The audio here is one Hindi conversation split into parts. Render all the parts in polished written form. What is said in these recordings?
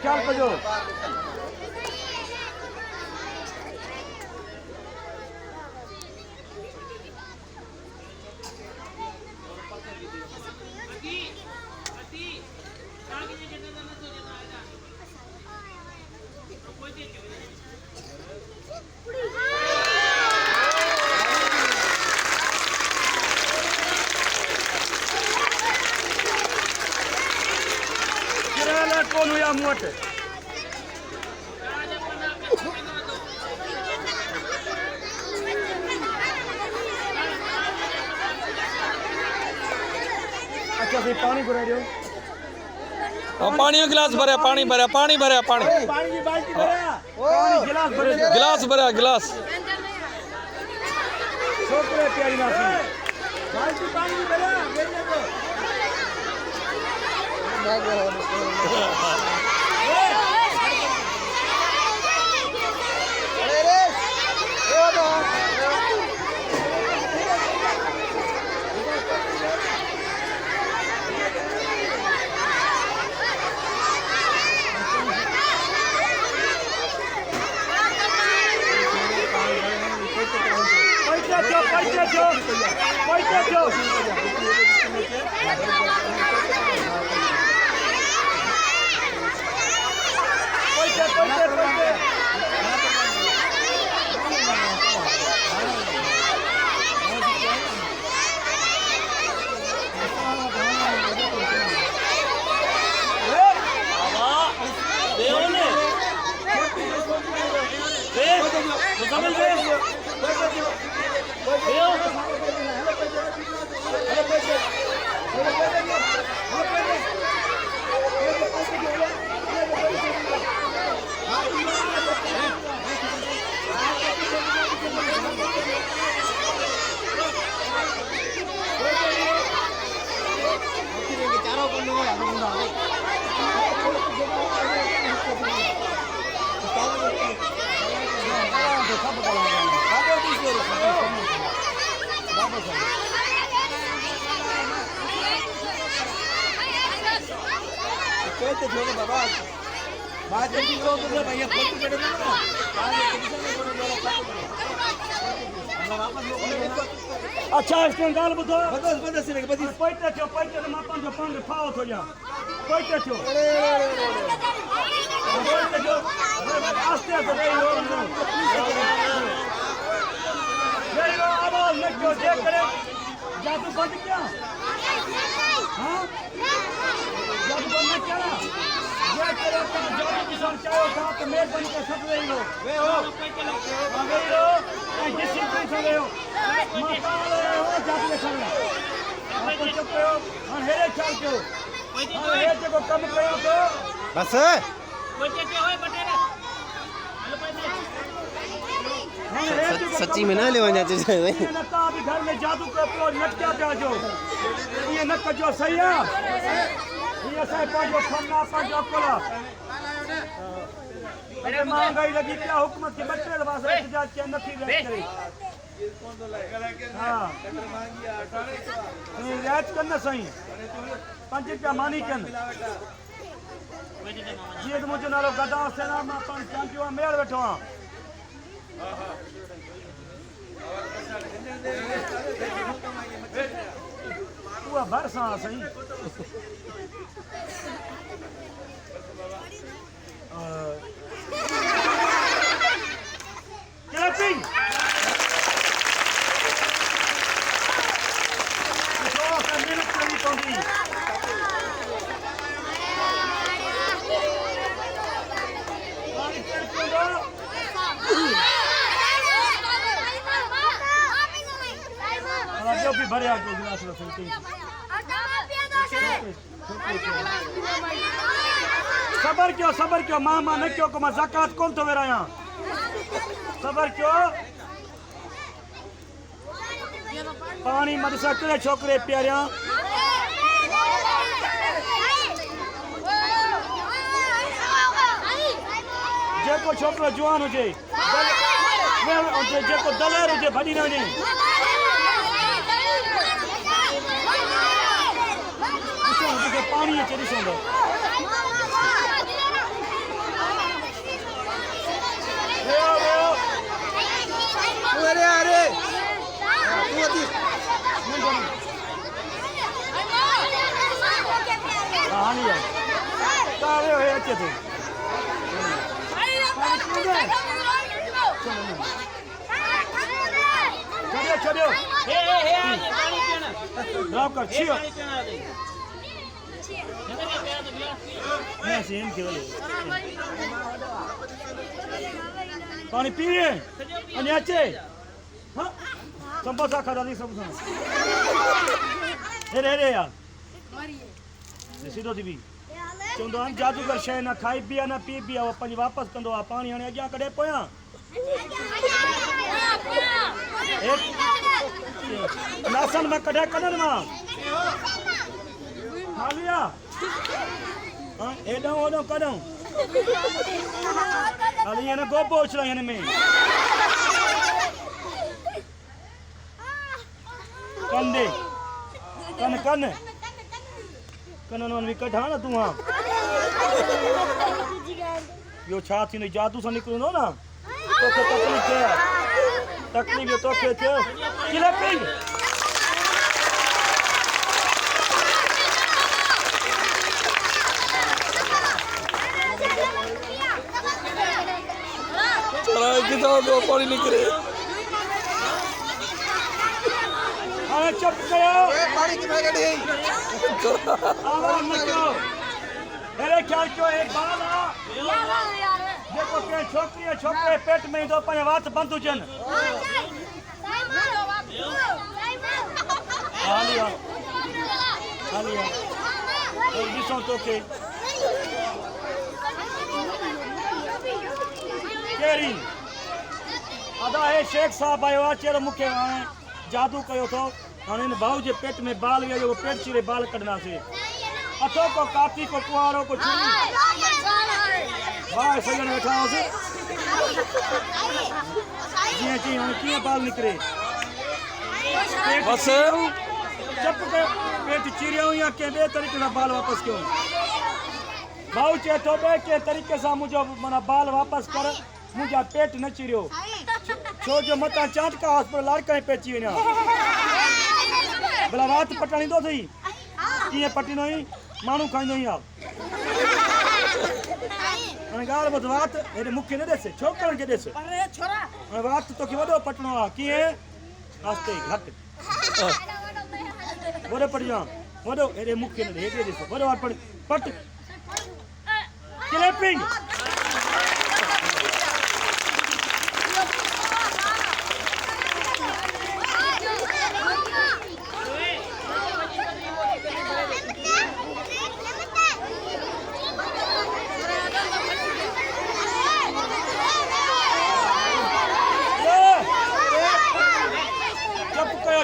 ख्याल कजो कौन हुआ मुँह अच्छा फिर पानी भरा दो पानी गिलास भरे पानी भरे पानी भरे पानी पानी की बाल्टी भरा पानी गिलास भरे गिलास भरे गिलास छोकरे प्यारी मासी बाल्टी पानी की भरा बेटे को अच्छा इसमें गाल बतो बदस रे बदी पैटे छो पैटे न मापन जो पंग फाओ थो जा पैटे छो आस्ते आस्ते रे लो आवाज न क्यों देख करे जादू बंद क्या हां जादू बंद क्या ये करे तो जादू किसान चाहो था तो मेहरबानी कर सब रही हो वे हो डिसिप्लिन से रहो माता हो जादू के सामने आप चुप रहो और हेरे चाल के हो और हेरे को कम करो तो बस कोई के होए बटेरे सच्ची में ना ले वना चाहिए नता अभी घर में जादू को अपलो नटका जाजो ये न कजो सही है ये सही पाजो खन्ना पाजो कोला अरे महंगाई लगी क्या हुकूमत के बच्चे वास एहतजाज के अंदर थी रह करे हां ये राज करना सही 5 रुपया मानी कन ये तो मुझे नालो गदा से ना मैं पान चांटियो मेल बैठो हां वो बरसा सही क्लैपिंग तो मिनट करनी पड़ेगी जो भी भरे आ गिलास रखते सबर क्यों मामा न क्यों को मैं ज़कात कौन तो मेरा यहाँ सबर क्यों पानी मत सकते छोकरे प्यारियां जेको छोकरो जवान हुजे जेको दलेर हुजे भॼी न वञे पानी अचे ॾिसो कयो हे अचे थो छॾियो छॾियो हे पाणी पीअण नौकर छियो पाणी पीअण आ गई हिनखे पिया त गिलास पी न सेम के पानी पिए अने अचे हाँ समोसा खादासी सब सां हेरे हेरे यार सीधो थी बि चवंदो आहे जादूगर शइ न खाई पी आहे न पी पी आहे पंहिंजी वापसि कंदो आहे पाणी हाणे अॻियां कढे पोयां नासन में कढे कढनि मां खाली आहे हेॾो होॾो कढूं हाली ईअं न गोपो उछलां हिन में कंदे कन कन कननि वन बि कढा न तूं हा इहो छा थींदो जादू सां निकिरंदो न तोखे तकलीफ़ थिए तकलीफ़ जो तोखे थियो किलपिंग किथां पाणी निकिरे हाणे चुप कयो पानी कितना गड़ी आवाज़ न कयो अरे ख्याल कयो हे बाल आहे जेको कंहिं छोकिरीअ छोकिरे पेट में ईंदो पंहिंजा वात बंदि हुजनि हाली आहे हाली आहे ॾिसूं तोखे कहिड़ी अदा हे शेख साहब आयो आहे चेरो मूंखे हाणे जादू कयो थो हाणे हिन भाऊ जे पेट में बाल विया जेको पेट चीरे बाल कढंदासीं अथो को काती को कुआरो को छुरी भाउ सॼण वेठा हुआसीं जीअं चई हाणे कीअं बाल निकिरे बस चप कयो पेट चीरियऊं या कंहिं ॿिए तरीक़े सां बाल वापसि कयूं भाऊ चए थो ॿिए कंहिं तरीक़े सां मुंहिंजो माना बाल वापसि कर मुंहिंजा पेट न चिरियो छो जो मतां चांटका हॉस्पिटल लाड़काई पइजी वञा भला राति पटण ईंदो अथई कीअं पटींदो हुई माण्हू खाईंदो हुई हाणे ॻाल्हि ॿुध वात हेॾे मूंखे न ॾिस छोकिरनि खे ॾिस हाणे वात तोखे वॾो पटणो आहे कीअं आस्ते घटि वॾो पटिजां वॾो हेॾे मूंखे न हेॾे ॾिस वॾो वात पट क्लैपिंग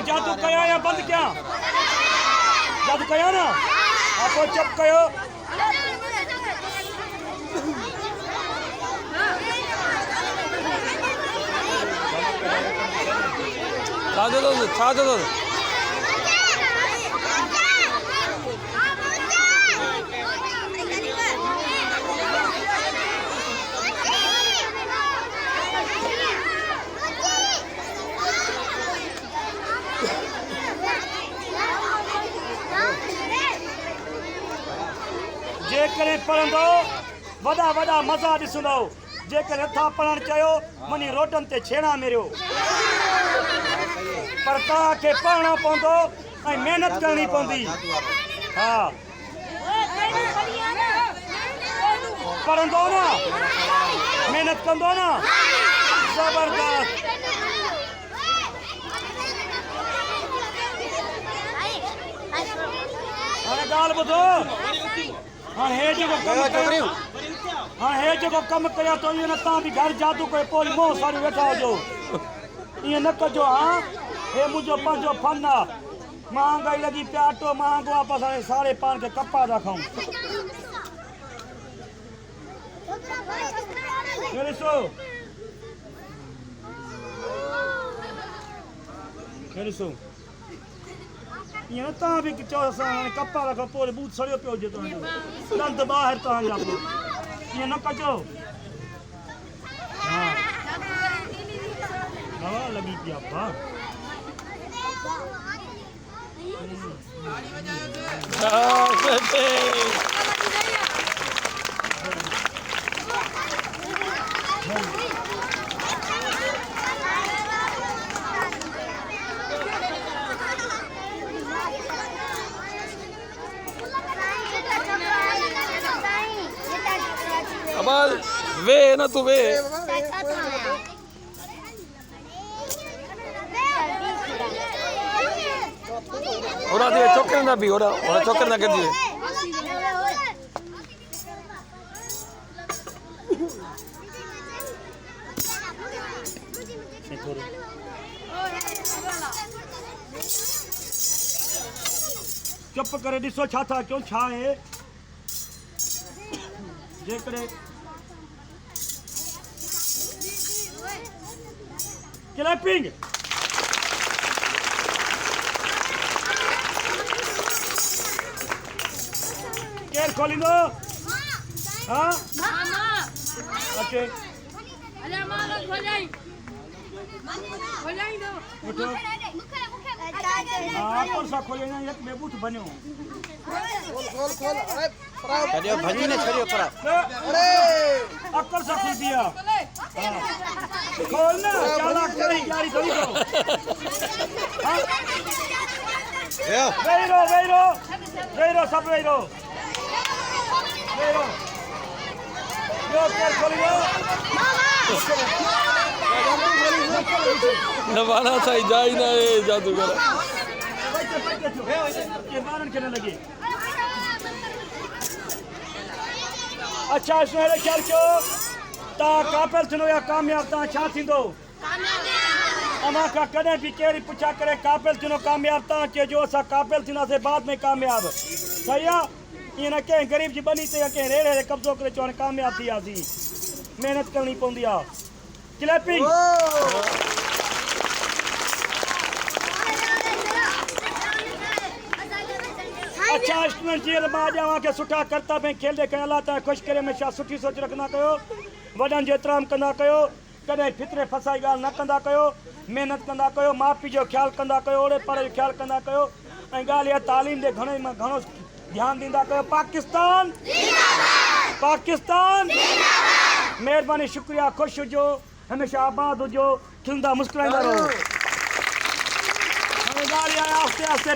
जादू कया या बंद क्या जादू कया ना आपको चुप कयो छा जो जेकॾहिं पढ़ंदो वॾा वॾा मज़ा ॾिसंदो जेकॾहिं नथा पढ़णु चयो मनी रोडनि ते छेड़ा मेरियो पर तव्हांखे पढ़णो पवंदो ऐं महिनत करणी पवंदी हा पढ़ंदो न महिनत कंदो न ज़बरदस्त हाणे ॻाल्हि ॿुधो हाणे हे जेको कमु कया थो इहो न तव्हां बि घर जादू कयो पोइ मोह सारी वेठा हुजो ईअं न कजो हा हे मुंहिंजो पंहिंजो फन आहे महांगाई लॻी पिया अटो महांगो आहे बसि हाणे सारे पाण खे कपा था खाऊं ॾिसो ॾिसो ईअं न तव्हां बि चओ असां हाणे कपा रखो पोइ बूथ सड़ियो पियो हुजे तव्हांजो ॾंद ॿाहिरि तव्हांजा पोइ ईअं न कजो हा हवा लॻी पई आहे भाउ अबाल वे ना तू वे ओरा दे चौकर ना भी ओरा चौकर ना कर दिए चुप करे ॾिसो छा था क्यों छा है जेकॾहिं क्लैपिंग केर खोलींदो हाँ ओके उठो हाँ पर सा खोले ना एक बेबूत बन्यो छड़ियो भजी ने छड़ियो पर अक्कर सा खुल दिया खोल ना चाला करी यारी थोड़ी करो वेरो सब वेरो यो केर खोलियो नवाना सही जाई ना ए जादूगर ये मारन के न लगे अच्छा इसने ख्याल कयो ता काबिल थिनो या कामयाब ता छा थींदो अमा का कदे भी केरी पुछा करे काबिल थिनो कामयाब ता के जो असा काबिल थिना से बाद में कामयाब सही है ये न के गरीब जी बनी ते के रे रे कब्जो करे चोन कामयाब थी आसी मेहनत करनी पौंदी आ क्लैपिंग अच्छा स्टूडेंट जी मां जावा के सुठा करता पे खेल दे के अल्लाह ता खुश करे हमेशा सुठी सोच रखना कयो वडन जो एतराम कंदा कयो कदे फितरे फसाई गाल न कंदा कयो मेहनत कंदा कयो मां पी जो ख्याल कंदा कयो ओड़े पढ़े जो ख्याल कंदा कयो ऐं ॻाल्हि इहा तालीम दे घणो में घणो ध्यान दींदा कयो पाकिस्तान पाकिस्तान मेहरबानी शुक्रिया खुश हुजो हमेशा आबाद हुजो खिलंदा मुस्कुराईंदा रहो ॻाल्हि आहे आहिस्ते आहिस्ते